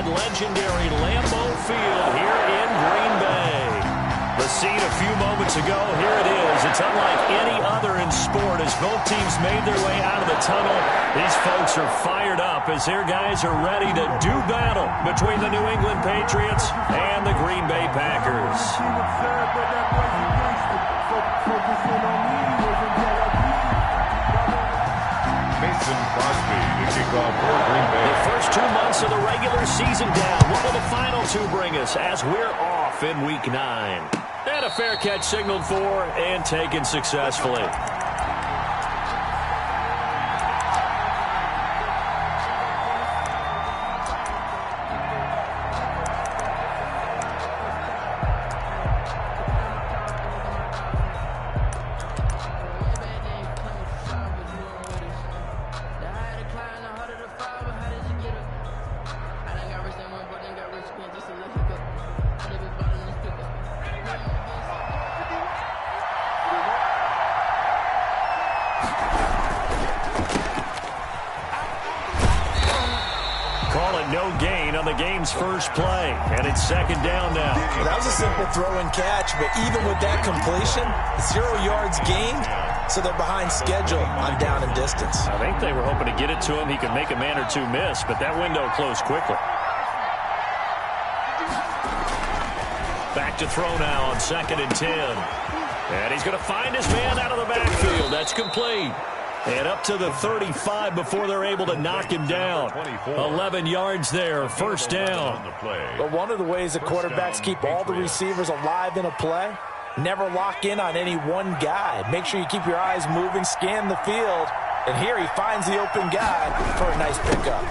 legendary Lambeau Field here in Green Bay. The scene a few moments ago, here it is. It's unlike any other in sport as both teams made their way out of the tunnel. These folks are fired up as their guys are ready to do battle between the New England Patriots and the Green Bay Packers. Mason Crosby to kick off for Green Bay. The first 2 months of the regular season down. What will the final two bring us as we're off in Week 9? And a fair catch signaled for and taken successfully. No gain on the game's first play, and it's second down now. Well, that was a simple throw and catch, but even with that completion, 0 yards gained, so they're behind schedule on down and distance. I think they were hoping to get it to him. He could make a man or two miss, but that window closed quickly. Back to throw now on 2nd and 10. And he's going to find his man out of the backfield. That's complete. And up to the 35 before they're able to knock him down. 11 yards there, first down. But one of the ways the quarterbacks keep all the receivers alive in a play, never lock in on any one guy. Make sure you keep your eyes moving, scan the field. And here he finds the open guy for a nice pickup.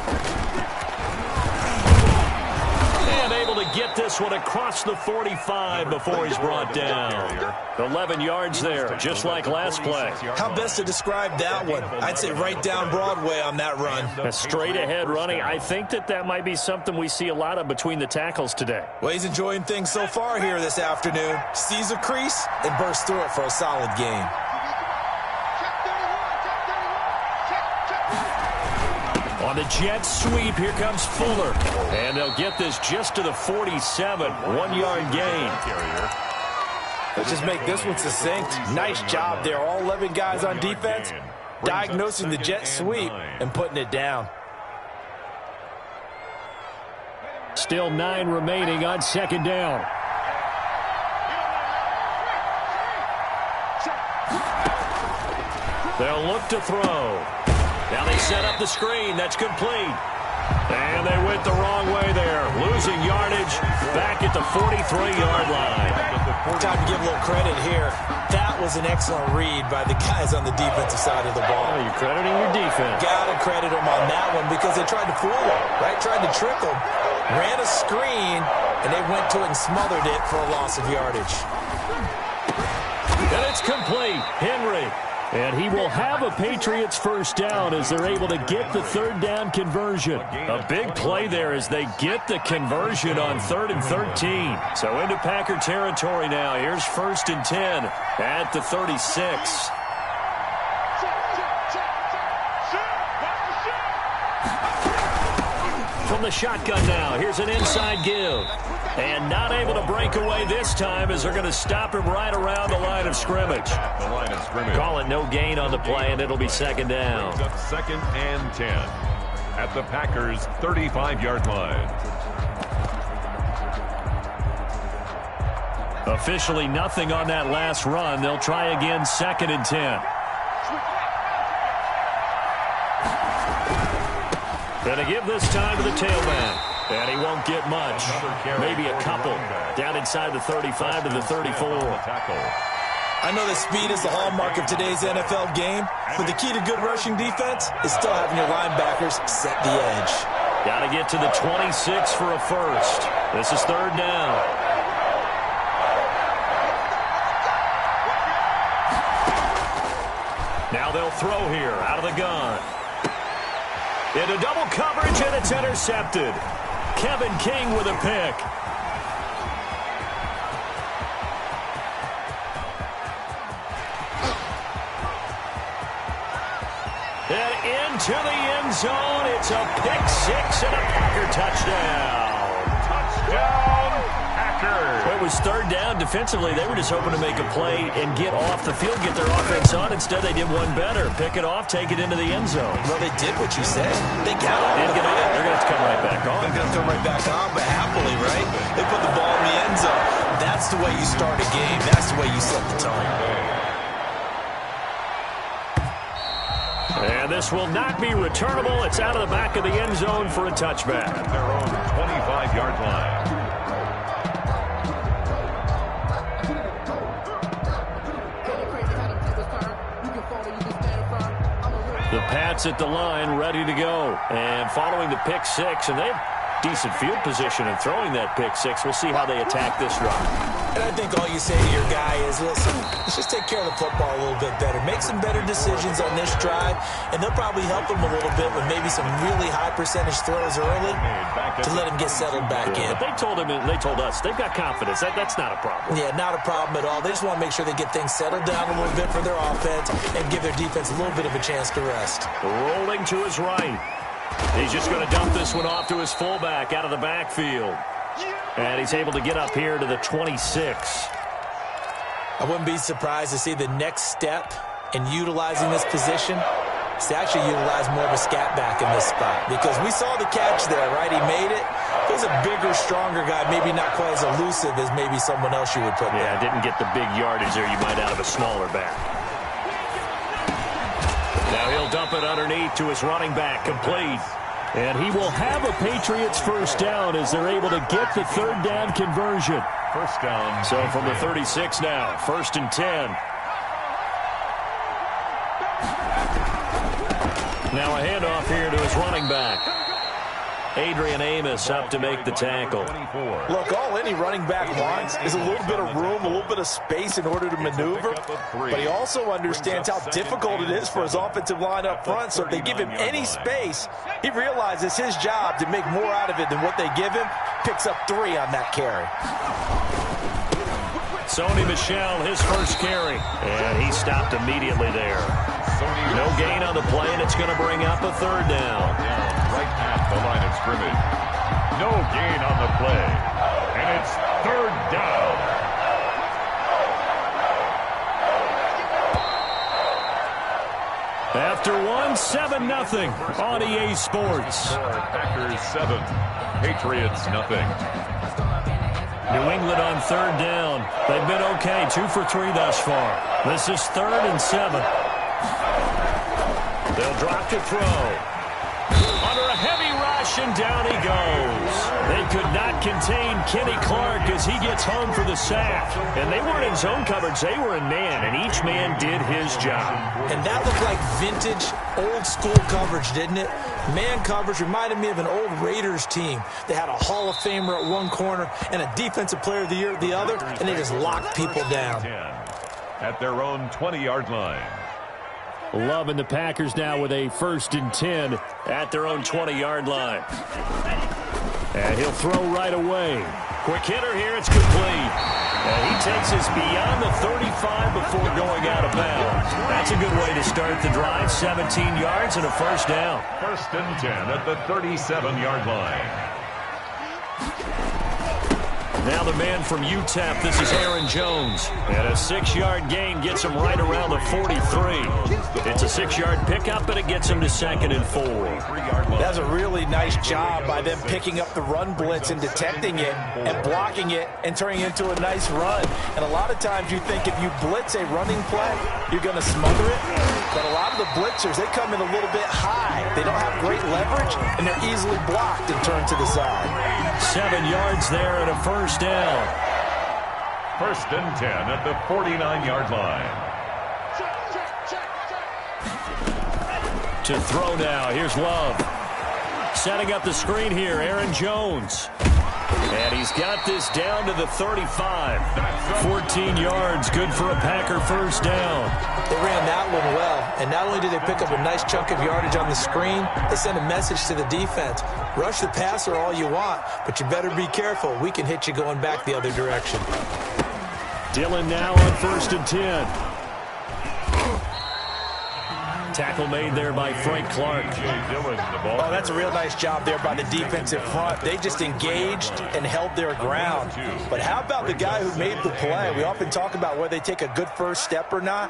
And able to get this one across the 45 before he's brought down. 11 yards there, just like last play. How best to describe that one? I'd say right down Broadway on that run. A straight ahead running. I think that might be something we see a lot of between the tackles today. Well, he's enjoying things so far here this afternoon. Sees a crease and bursts through it for a solid gain. On the jet sweep, here comes Fuller. And they'll get this just to the 47. 1 yard gain. Let's just make this one succinct. Nice job there. All 11 guys on defense diagnosing the jet sweep and putting it down. Still 9 remaining on 2nd down. They'll look to throw. Now they set up the screen. That's complete. And they went the wrong way there. Losing yardage back at the 43-yard line. Time to give a little credit here. That was an excellent read by the guys on the defensive side of the ball. Oh, you're crediting your defense. Got to credit them on that one because they tried to fool them, right? Tried to trick them. Ran a screen, and they went to it and smothered it for a loss of yardage. And it's complete. Henry. And he will have a Patriots first down as they're able to get the 3rd down conversion. A big play there as they get the conversion on 3rd and 13. So into Packer territory now. Here's 1st and 10 at the 36. From the shotgun now, here's an inside give. And not able to break away this time as they're going to stop him right around the line of scrimmage. Call it no gain on the play, and it'll be 2nd down. 2nd and 10 at the Packers' 35-yard line. Officially nothing on that last run. They'll try again 2nd and 10. Going to give this time to the tailback. And he won't get much. Maybe a couple. Down inside the 35 to the 34. I know that speed is the hallmark of today's NFL game, but the key to good rushing defense is still having your linebackers set the edge. Got to get to the 26 for a first. This is 3rd down. Now they'll throw here out of the gun. Into double coverage, and it's intercepted. Kevin King with a pick. And into the end zone. It's a pick 6 and a Packer touchdown. was third down. Defensively, they were just hoping to make a play and get off the field, get their offense on. Instead, they did one better. Pick it off, take it into the end zone. Well, they did what you said. They got on. They're going to have to come right back on. They're going to come right back on, but happily, right? They put the ball in the end zone. That's the way you start a game. That's the way you set the tone. And this will not be returnable. It's out of the back of the end zone for a touchback. Their own 25-yard line. The Pats at the line, ready to go. And following the pick six, and they have decent field position in throwing that pick six. We'll see how they attack this drive. And I think all you say to your guy is, listen, let's just take care of the football a little bit better. Make some better decisions on this drive, and they'll probably help him a little bit with maybe some really high percentage throws early to let him get settled back in. But they told us, they've got confidence. That's not a problem. Yeah, not a problem at all. They just want to make sure they get things settled down a little bit for their offense and give their defense a little bit of a chance to rest. Rolling to his right. He's just going to dump this one off to his fullback out of the backfield. And he's able to get up here to the 26. I wouldn't be surprised to see the next step in utilizing this position is to actually utilize more of a scat back in this spot. Because we saw the catch there, right? He made it. He's a bigger, stronger guy, maybe not quite as elusive as maybe someone else you would put there. Yeah, didn't get the big yardage there you might out of a smaller back. Now he'll dump it underneath to his running back, complete. And he will have a Patriots first down as they're able to get the third down conversion. First down. So from the 36 now, 1st and 10. Now a handoff here to his running back. Adrian Amos up to make the tackle. Look, all any running back wants is a little bit of room, a little bit of space in order to maneuver. But he also understands how difficult it is for his offensive line up front. So if they give him any space, he realizes his job to make more out of it than what they give him. Picks up 3 on that carry. Sony Michel, his first carry. And he stopped immediately there. No gain on the play, and it's going to bring up a third down. Right at the line of scrimmage. No gain on the play. And it's third down. After 7-0 on EA Sports. Packers 7, Patriots nothing. New England on third down. They've been okay, 2 for 3 thus far. This is 3rd and 7. They'll drop to throw. Under a heavy rush, and down he goes. They could not contain Kenny Clark as he gets home for the sack. And they weren't in zone coverage. They were in man, and each man did his job. And that looked like vintage, old-school coverage, didn't it? Man coverage reminded me of an old Raiders team. They had a Hall of Famer at one corner and a Defensive Player of the Year at the other, and they just locked people down. At their own 20-yard line. Loving the Packers now with a 1st and 10 at their own 20-yard line. And he'll throw right away. Quick hitter here, it's complete. And he takes us beyond the 35 before going out of bounds. That's a good way to start the drive. 17 yards and a first down. 1st and 10 at the 37-yard line. Now the man from UTEP, this is Aaron Jones. And a 6-yard gain gets him right around the 43. It's a 6-yard pickup, but it gets him to 2nd and 4. That's a really nice job by them picking up the run blitz and detecting it and blocking it and turning it into a nice run. And a lot of times you think if you blitz a running play, you're going to smother it. But a lot of the blitzers, they come in a little bit high. They don't have great leverage, and they're easily blocked and turned to the side. 7 yards there and a first down. 1st and 10 at the 49-yard line. To throw now. Here's Love. Setting up the screen here, Aaron Jones. And he's got this down to the 35. 14 yards, good for a Packer first down. They ran that one well, and not only did they pick up a nice chunk of yardage on the screen, they sent a message to the defense. Rush the passer all you want, but you better be careful. We can hit you going back the other direction. Dillon now on 1st and 10. Tackle made there by Frank Clark. Oh, that's a real nice job there by the defensive front. They just engaged and held their ground. But how about the guy who made the play? We often talk about whether they take a good first step or not.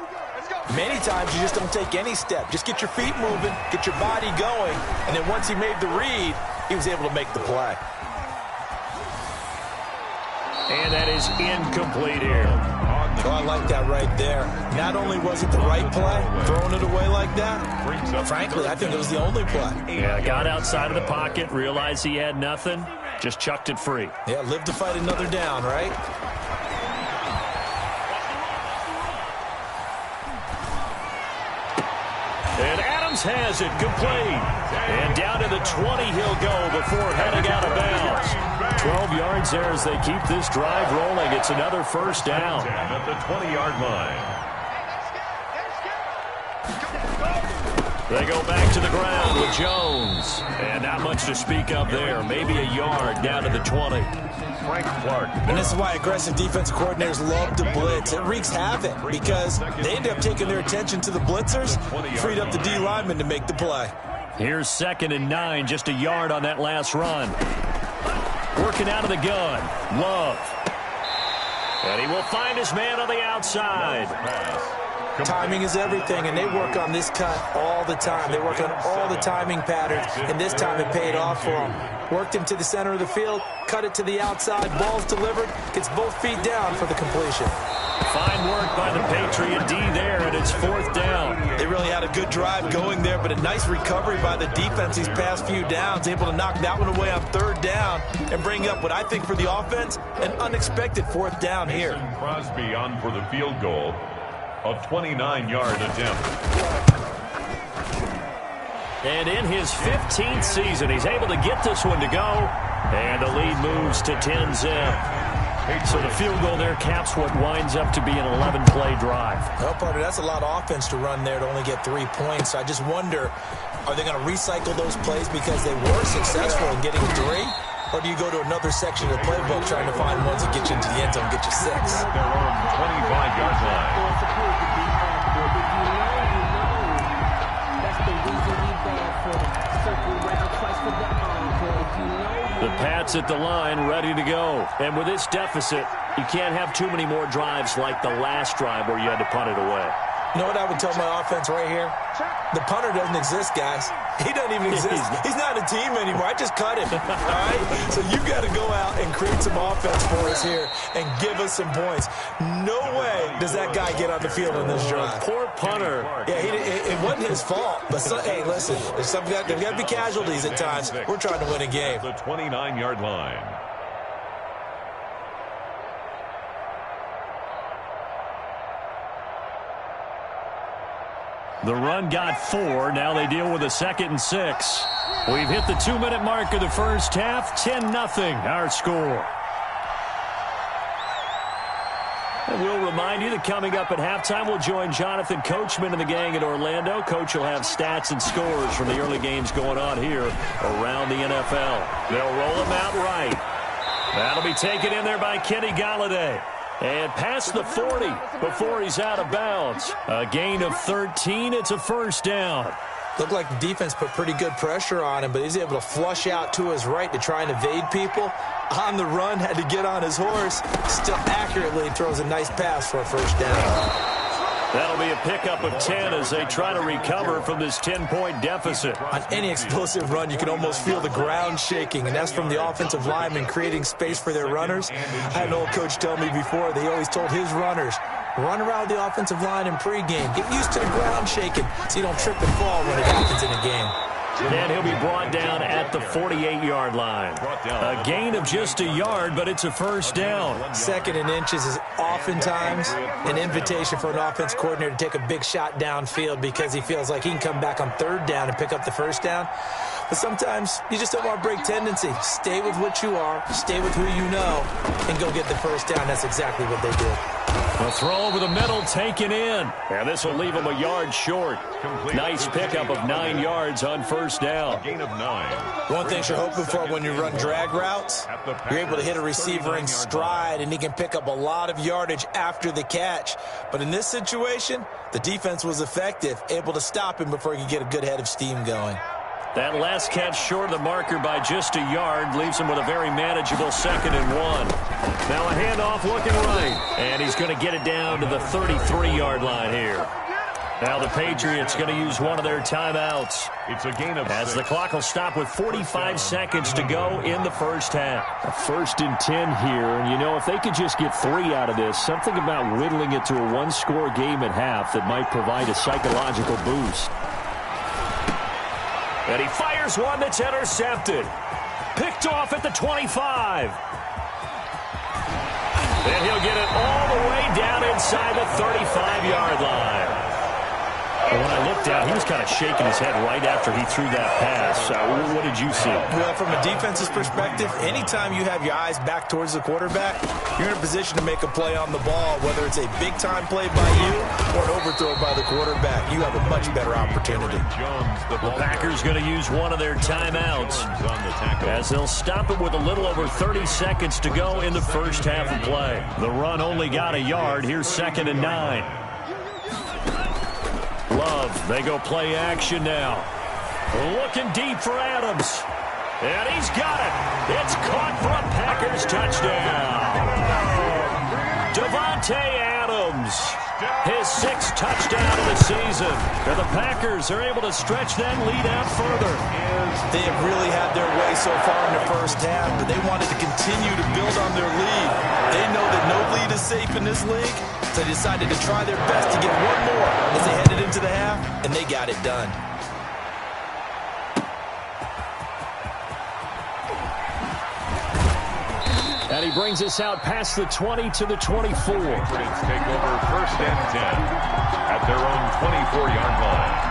Many times you just don't take any step. Just get your feet moving, get your body going, and then once he made the read, he was able to make the play. And that is incomplete here. Oh, I like that right there. Not only was it the right play, throwing it away like that, but frankly, I think it was the only play. Yeah, got outside of the pocket, realized he had nothing, just chucked it free. Yeah, live to fight another down, right? And Adams has it complete. And down to the 20 he'll go before heading out of bounds. 12 yards there as they keep this drive rolling. It's another first down. At the 20-yard line. They go back to the ground with Jones. And not much to speak of there. Maybe a yard down to the 20. Frank Clark. And this is why aggressive defensive coordinators love to blitz. It wreaks havoc because they end up taking their attention to the blitzers, freed up the D lineman to make the play. Here's 2nd and 9, just a yard on that last run. Working out of the gun, Love. And he will find his man on the outside. Timing is everything, and they work on this cut all the time. They work on all the timing patterns, and this time it paid off for them. Worked him to the center of the field, cut it to the outside, ball's delivered, gets both feet down for the completion. Fine work by the Patriot D there, and it's 4th down. They really had a good drive going there, but a nice recovery by the defense these past few downs, able to knock that one away on 3rd down and bring up what I think for the offense, an unexpected 4th down here. Crosby on for the field goal. A 29-yard attempt. And in his 15th season, he's able to get this one to go. And the lead moves to 10-zip. So the field goal there caps what winds up to be an 11-play drive. Well, partner, that's a lot of offense to run there to only get 3 points. I just wonder, are they going to recycle those plays because they were successful in getting 3? Or do you go to another section of the playbook trying to find ones that get you into the end zone and get you 6? Their own 25-yard line. The Pats at the line, ready to go. And with this deficit, you can't have too many more drives like the last drive where you had to punt it away. You know what I would tell my offense right here? The punter doesn't exist, guys. He doesn't even exist. He's not a team anymore. I just cut him. All right? So you got to go out and create some offense for us here and give us some points. No way does that guy get on the field in this drive. Poor punter. Yeah, it wasn't his fault. But, hey, listen, there's got to be casualties at times. We're trying to win a game. The 29-yard line. The run got 4. Now they deal with a 2nd and 6. We've hit the 2-minute mark of the first half. 10-0 our score. And we'll remind you that coming up at halftime, we'll join Jonathan Coachman and the gang in Orlando. Coach will have stats and scores from the early games going on here around the NFL. They'll roll them out right. That'll be taken in there by Kenny Golladay. And past the 40 before he's out of bounds. A gain of 13. It's a first down. Looked like the defense put pretty good pressure on him, but he's able to flush out to his right to try and evade people. On the run, had to get on his horse. Still accurately throws a nice pass for a first down. That'll be a pickup of 10 as they try to recover from this 10-point deficit. On any explosive run, you can almost feel the ground shaking, and that's from the offensive linemen creating space for their runners. I had an old coach tell me before, they always told his runners, run around the offensive line in pregame. Get used to the ground shaking so you don't trip and fall when it happens in a game. And he'll be brought down at the 48-yard line. A gain of just a yard, but it's a first down. 2nd and inches is oftentimes an invitation for an offense coordinator to take a big shot downfield because he feels like he can come back on 3rd down and pick up the first down. But sometimes you just don't want to break tendency. Stay with what you are, stay with who you know, and go get the first down. That's exactly what they did. A throw over the middle taken in. And this will leave him a yard short. Nice pickup of 9 yards on first down. Gain of 9. One thing you're hoping for when you run drag routes, you're able to hit a receiver in stride, and he can pick up a lot of yardage after the catch. But in this situation, the defense was effective, able to stop him before he could get a good head of steam going. That last catch short of the marker by just a yard leaves him with a very manageable 2nd and 1. Now a handoff looking right. And he's going to get it down to the 33-yard line here. Now the Patriots going to use one of their timeouts. It's a gain of 6. As the clock will stop with 45 seconds to go in the first half. A 1st and 10 here. And, you know, if they could just get 3 out of this, something about whittling it to a one-score game at half that might provide a psychological boost. And he fires one that's intercepted. Picked off at the 25. And he'll get it all the way down inside the 35-yard line. And when I looked down, he was kind of shaking his head right after he threw that pass. What did you see? Well, from a defense's perspective, anytime you have your eyes back towards the quarterback, you're in a position to make a play on the ball, whether it's a big-time play by you or an overthrow by the quarterback. You have a much better opportunity. The Packers going to use one of their timeouts as they'll stop it with a little over 30 seconds to go in the first half of play. The run only got a yard. Here's 2nd and 9. Love, they go play action now. Looking deep for Adams. And he's got it. It's caught for a Packers touchdown. Davante Adams, his 6th touchdown of the season. And the Packers are able to stretch that lead out further. They have really had their way so far in the first half, but they wanted to continue to build on their lead. They know that no lead is safe in this league, so they decided to try their best to get one more as they headed into the half, and they got it done. And he brings us out past the 20 to the 24. Patriots take over 1st and 10 at their own 24-yard line.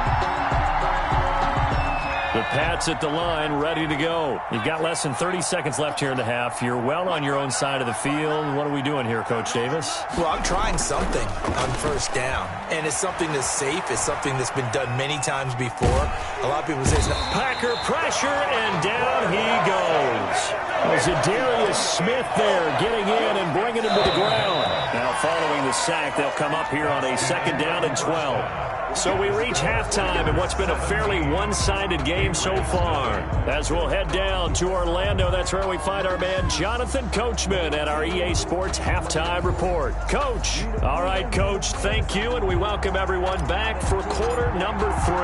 The Pats at the line, ready to go. You've got less than 30 seconds left here in the half. You're well on your own side of the field. What are we doing here, Coach Davis? Well, I'm trying something on first down, and it's something that's safe. It's something that's been done many times before. A lot of people say it's not. Packer pressure, and down he goes. Zadarius Smith there getting in and bringing him to the ground. Now following the sack, they'll come up here on a 2nd down and 12. So we reach halftime in what's been a fairly one-sided game so far. As we'll head down to Orlando, that's where we find our man Jonathan Coachman at our EA Sports Halftime Report. Coach. All right, Coach, thank you, and we welcome everyone back for quarter number 3.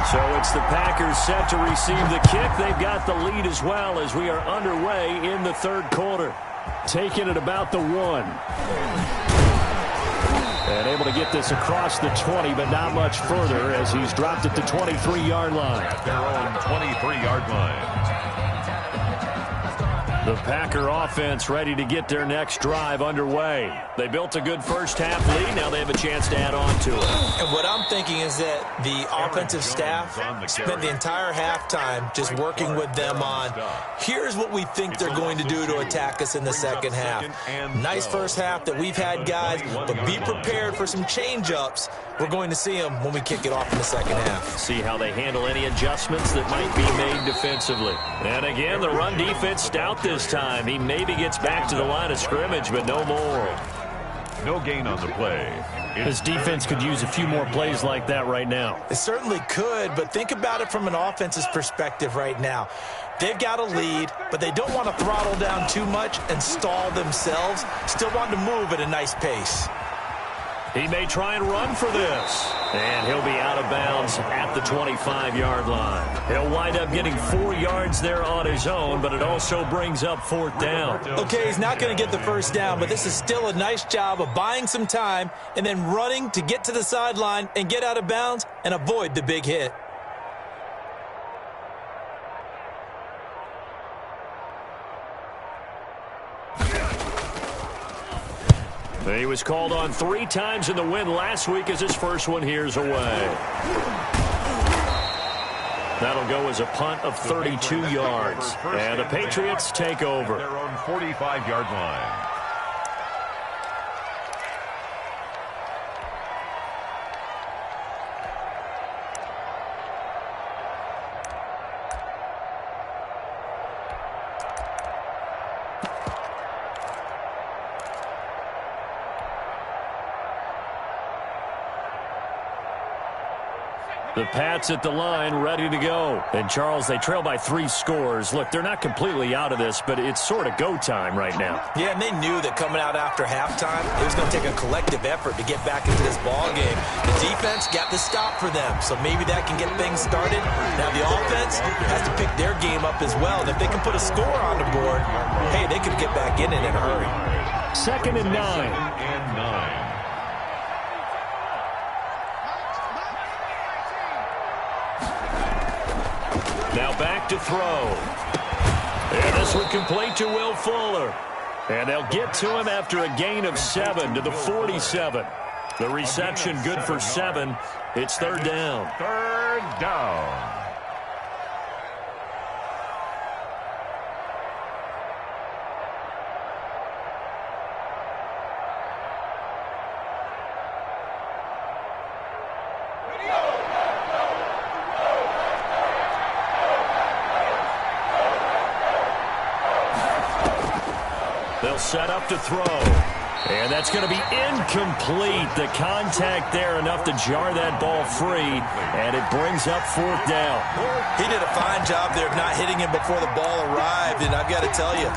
So it's the Packers set to receive the kick. They've got the lead as well as we are underway in the 3rd quarter. Taking it about the 1. And able to get this across the 20, but not much further as he's dropped at the 23-yard line. At their own 23-yard line. The Packer offense ready to get their next drive underway. They built a good first half lead. Now they have a chance to add on to it. And what I'm thinking is that the offensive staff spent the entire halftime just working with them on, here's what we think they're going to do to attack us in the second half. Nice first half that we've had, guys, but be prepared for some change-ups. We're going to see them when we kick it off in the second half. See how they handle any adjustments that might be made defensively. And again, the run defense stout this time. He maybe gets back to the line of scrimmage, but no more. No gain on the play. His defense could use a few more plays like that right now. It certainly could, but think about it from an offense's perspective right now. They've got a lead, but they don't want to throttle down too much and stall themselves. Still want to move at a nice pace. He may try and run for this. And he'll be out of bounds at the 25-yard line. He'll wind up getting 4 yards there on his own, but it also brings up 4th down. Okay, he's not going to get the first down, but this is still a nice job of buying some time and then running to get to the sideline and get out of bounds and avoid the big hit. He was called on 3 times in the win last week as his first one here's away. That'll go as a punt of 32 yards. And the Patriots take over. Their own 45-yard line. The Pats at the line, ready to go. And, Charles, they trail by 3 scores. Look, they're not completely out of this, but it's sort of go time right now. Yeah, and they knew that coming out after halftime, it was going to take a collective effort to get back into this ball game. The defense got the stop for them, so maybe that can get things started. Now the offense has to pick their game up as well. And if they can put a score on the board, hey, they could get back in it in a hurry. 2nd and 9. Now back to throw. And this one complete to Will Fuller. And they'll get to him after a gain of 7 to the 47. The reception good for 7. It's 3rd down. 3rd down. They'll set up to throw. And that's going to be incomplete. The contact there enough to jar that ball free. And it brings up 4th down. He did a fine job there of not hitting him before the ball arrived. And I've got to tell you,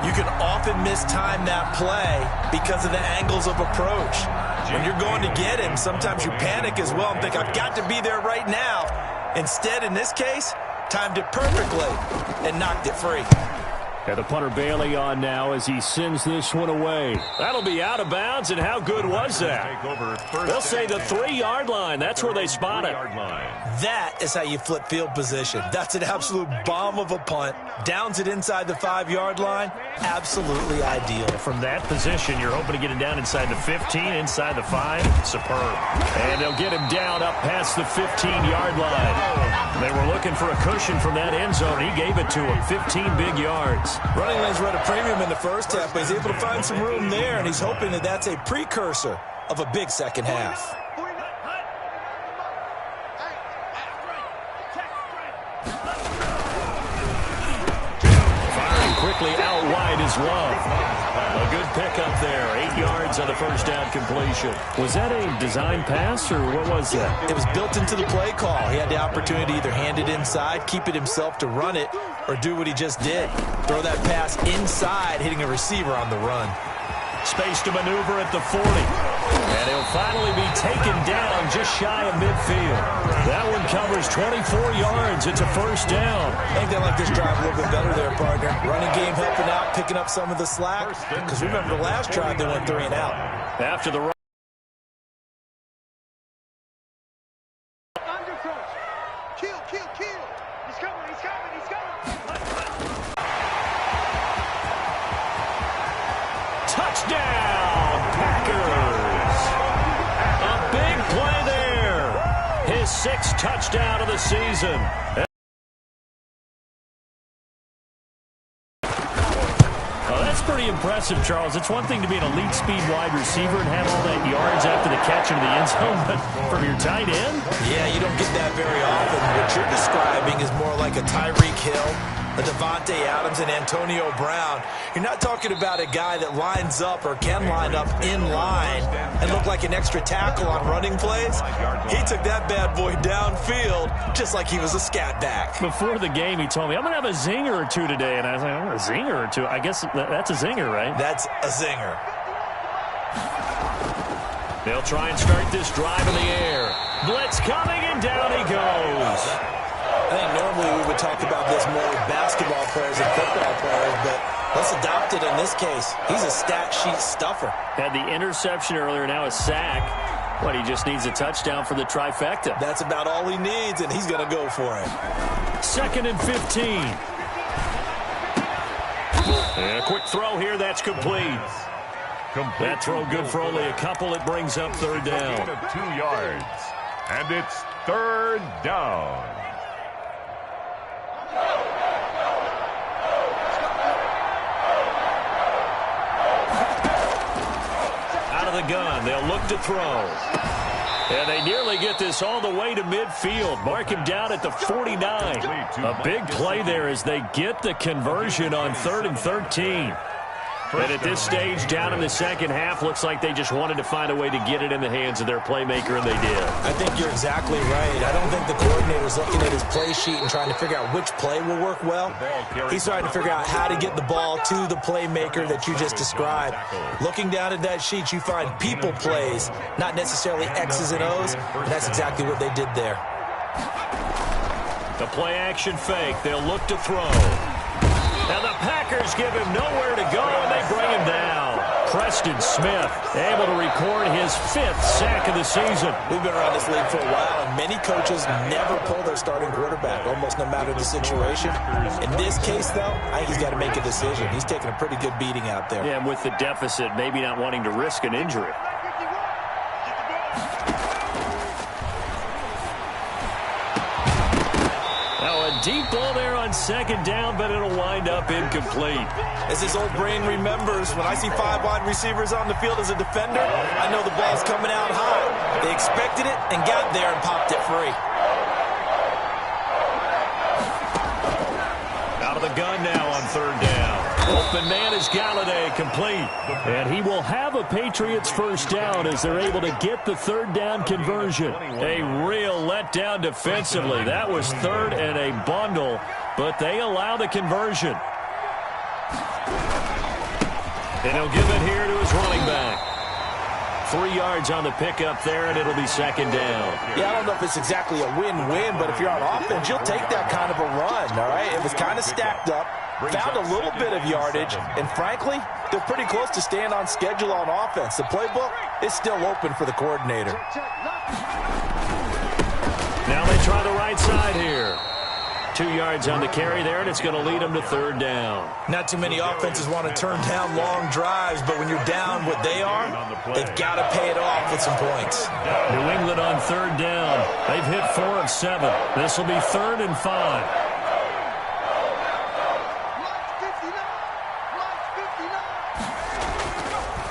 you can often mistime that play because of the angles of approach. When you're going to get him, sometimes you panic as well and think, I've got to be there right now. Instead, in this case, timed it perfectly and knocked it free. And the punter Bailey on now as he sends this one away. That'll be out of bounds, and how good was that? They'll say the 3-yard line. That's where they spot it. That is how you flip field position. That's an absolute bomb of a punt. Downs it inside the 5-yard line. Absolutely ideal. From that position, you're hoping to get it down inside the 15, inside the 5. Superb. And they'll get him down up past the 15-yard line. They were looking for a cushion from that end zone. He gave it to him. 15 big yards. Running lanes were at a premium in the first half, but he's able to find some room there, and he's hoping that that's a precursor of a big second half. Firing quickly out wide is Love. A good pickup there. 8 yards on the first down completion. Was that a design pass, or what was that? It was built into the play call. He had the opportunity to either hand it inside, keep it himself to run it, or do what he just did. Throw that pass inside, hitting a receiver on the run. Space to maneuver at the 40. And he'll finally be taken down just shy of midfield. That one covers 24 yards. It's a first down. I think they like this drive a little bit better there, partner. Running game helping out, picking up some of the slack. Because remember the last drive, they went 3 and out. After the run. Touchdown, Packers! A big play there. His 6th touchdown of the season. Well, that's pretty impressive, Charles. It's one thing to be an elite speed wide receiver and have all that yards after the catch into the end zone, but from your tight end? Yeah, you don't get that very often. What you're describing is more like a Tyreek Hill, a Devontae Adams, and Antonio Brown. You're not talking about a guy that lines up or can line up in line and look like an extra tackle on running plays. He took that bad boy downfield just like he was a scat back. Before the game, he told me, I'm going to have a zinger or two today. And I was like, oh, a zinger or two? I guess that's a zinger, right? That's a zinger. They'll try and start this drive in the air. Blitz coming, and down he goes. I think normally we would talk about this more with basketball players and football players, but let's adopt it in this case. He's a stat sheet stuffer. Had the interception earlier, now a sack. But he just needs a touchdown for the trifecta. That's about all he needs, and he's going to go for it. 2nd and 15. And a quick throw here, that's complete. That throw good for only a couple. It brings up 3rd down. 2 yards. And it's 3rd down. the gun. They'll look to throw. And they nearly get this all the way to midfield. Mark him down at the 49. A big play there as they get the conversion on 3rd and 13. And at this stage, down in the second half, looks like they just wanted to find a way to get it in the hands of their playmaker, and they did. I think you're exactly right. I don't think the coordinator's looking at his play sheet and trying to figure out which play will work well. He's trying to figure out how to get the ball to the playmaker that you just described. Looking down at that sheet, you find people plays, not necessarily X's and O's, and that's exactly what they did there. The play-action fake. They'll look to throw. And the Packers give him nowhere to go, and they bring him down. Preston Smith able to record his 5th sack of the season. We've been around this league for a while, and many coaches never pull their starting quarterback, almost no matter the situation. In this case, though, I think he's got to make a decision. He's taking a pretty good beating out there. Yeah, and with the deficit, maybe not wanting to risk an injury. Deep ball there on 2nd down, but it'll wind up incomplete. As his old brain remembers, when I see 5 wide receivers on the field as a defender, I know the ball's coming out high. They expected it and got there and popped it free. Out of the gun now on 3rd down. Open man is Galladay, complete. And he will have a Patriots first down as they're able to get the 3rd down conversion. A real letdown defensively. That was 3rd and a bundle, but they allow the conversion. And he'll give it here to his running back. 3 yards on the pickup there, and it'll be 2nd down. Yeah, I don't know if it's exactly a win-win, but if you're on offense, you'll take that kind of a run, all right? It was kind of stacked up, found a little bit of yardage, and frankly, they're pretty close to staying on schedule on offense. The playbook is still open for the coordinator. Now they try the right side here. 2 yards on the carry there, and it's going to lead them to 3rd down. Not too many offenses want to turn down long drives, but when you're down what they are, they've got to pay it off with some points. New England on 3rd down. They've hit 4 of 7. This will be 3rd and 5.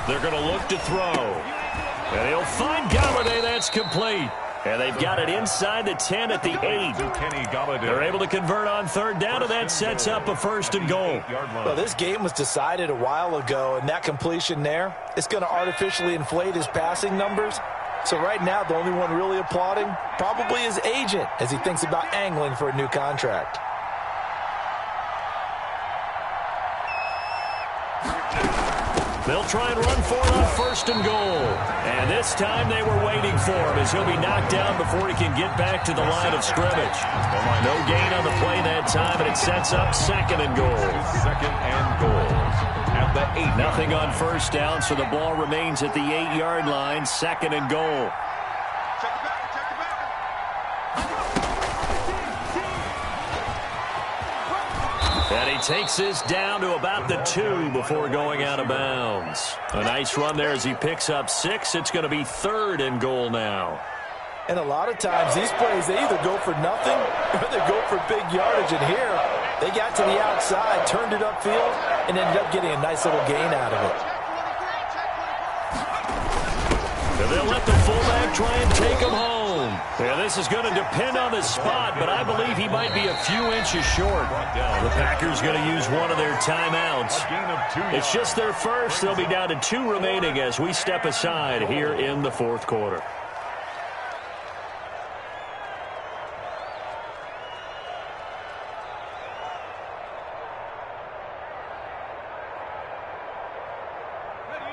They're going to look to throw. And he'll find Galladay. That's complete. And they've got it inside the 10 at the 8. They're able to convert on 3rd down, and that sets up a 1st and goal. Well, this game was decided a while ago, and that completion there, it's going to artificially inflate his passing numbers. So right now, the only one really applauding probably his agent as he thinks about angling for a new contract. They'll try and run for it on 1st and goal. And this time they were waiting for him as he'll be knocked down before he can get back to the line of scrimmage. No gain on the play that time, and it sets up 2nd and goal. 2nd and goal at the 8. Nothing on 1st down, so the ball remains at the 8-yard line, 2nd and goal. And he takes this down to about the 2 before going out of bounds. A nice run there as he picks up 6. It's going to be 3rd and goal now. And a lot of times these plays, they either go for nothing or they go for big yardage. And here, they got to the outside, turned it upfield, and ended up getting a nice little gain out of it. And they'll let the fullback try and take him home. Yeah, this is going to depend on the spot, but I believe he might be a few inches short. The Packers going to use one of their timeouts. It's just their first. They'll be down to 2 remaining as we step aside here in the 4th quarter.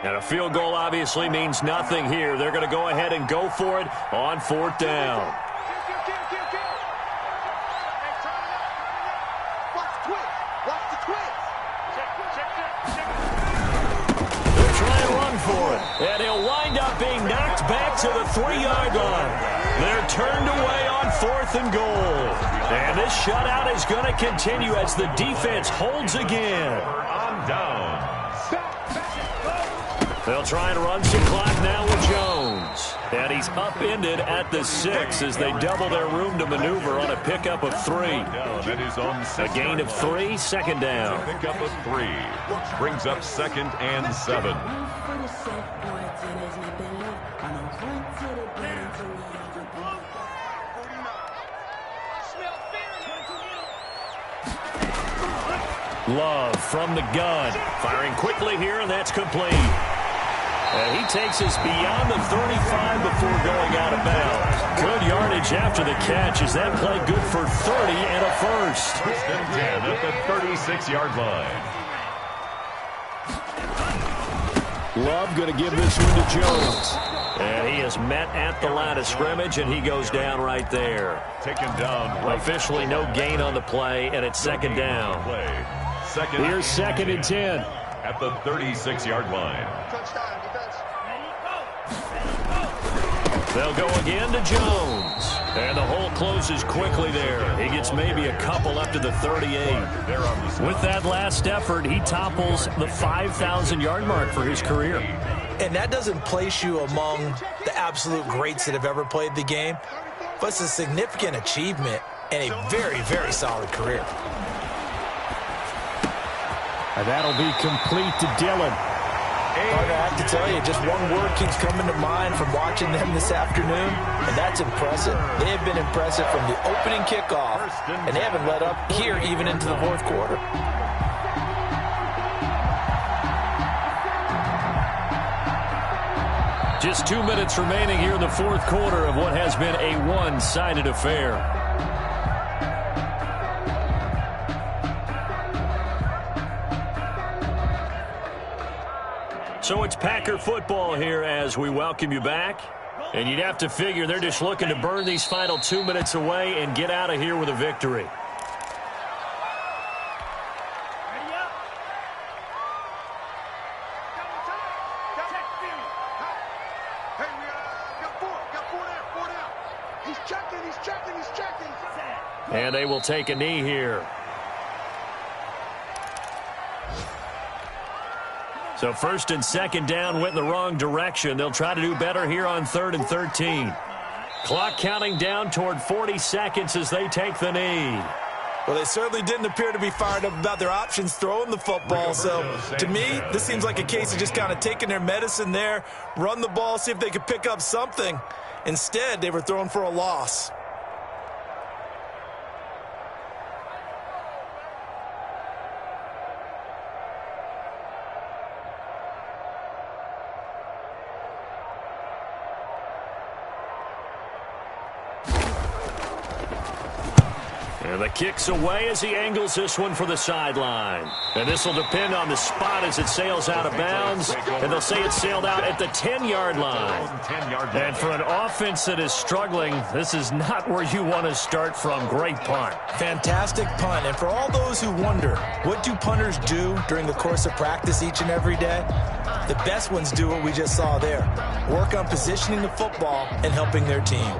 And a field goal obviously means nothing here. They're going to go ahead and go for it on 4th down. They'll try and run for it. And he'll wind up being knocked back to the 3-yard line. They're turned away on 4th and goal. And this shutout is going to continue as the defense holds again. On down. They'll try and run some clock now with Jones. And he's upended at the 6 as they double their room to maneuver on a pickup of 3. A gain of 3, second down. Pickup of 3 brings up 2nd and 7. Love from the gun. Firing quickly here, and that's complete. And he takes us beyond the 35 before going out of bounds. Good yardage after the catch as that play good for 30 and a first. 1st and 10 at the 36-yard line. Love going to give this one to Jones. And he is met at the line of scrimmage, and he goes down right there. Taken down. Right. Officially no gain on the play, and it's second down. Here's 2nd and 10. At the 36-yard line. They'll go again to Jones. And the hole closes quickly there. He gets maybe a couple up to the 38. With that last effort, he topples the 5,000-yard mark for his career. And that doesn't place you among the absolute greats that have ever played the game, but it's a significant achievement and a very, very solid career. And that'll be complete to Dillon. Carter, I have to tell you, just one word keeps coming to mind from watching them this afternoon, and that's impressive. They have been impressive from the opening kickoff, and they haven't let up here even into the 4th quarter. Just 2 minutes remaining here in the 4th quarter of what has been a one-sided affair. So it's Packer football here as we welcome you back. And you'd have to figure they're just looking to burn these final 2 minutes away and get out of here with a victory. And they will take a knee here. So 1st and 2nd down went in the wrong direction. They'll try to do better here on 3rd and 13. Clock counting down toward 40 seconds as they take the knee. Well, they certainly didn't appear to be fired up about their options throwing the football. So, to me, this seems like a case of just kind of taking their medicine there, run the ball, see if they could pick up something. Instead, they were throwing for a loss. And the kick's away as he angles this one for the sideline. And this will depend on the spot as it sails out of bounds. And they'll say it sailed out at the 10-yard line. And for an offense that is struggling, this is not where you want to start from. Great punt. Fantastic punt. And for all those who wonder, what do punters do during the course of practice each and every day? The best ones do what we just saw there. Work on positioning the football and helping their team.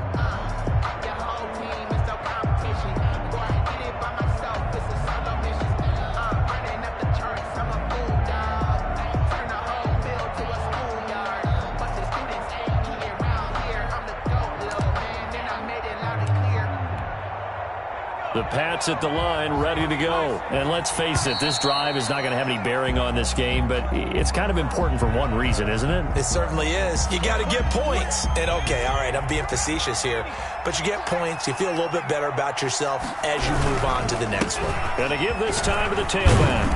The Pats at the line, ready to go. And let's face it, this drive is not going to have any bearing on this game, but it's kind of important for one reason, isn't it? It certainly is. You got to get points. And, okay, all right, I'm being facetious here, but you get points, you feel a little bit better about yourself as you move on to the next one. Going to give this time to the tailback.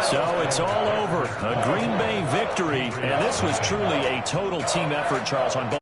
So it's all over. A Green Bay victory, and this was truly a total team effort, Charles, on both.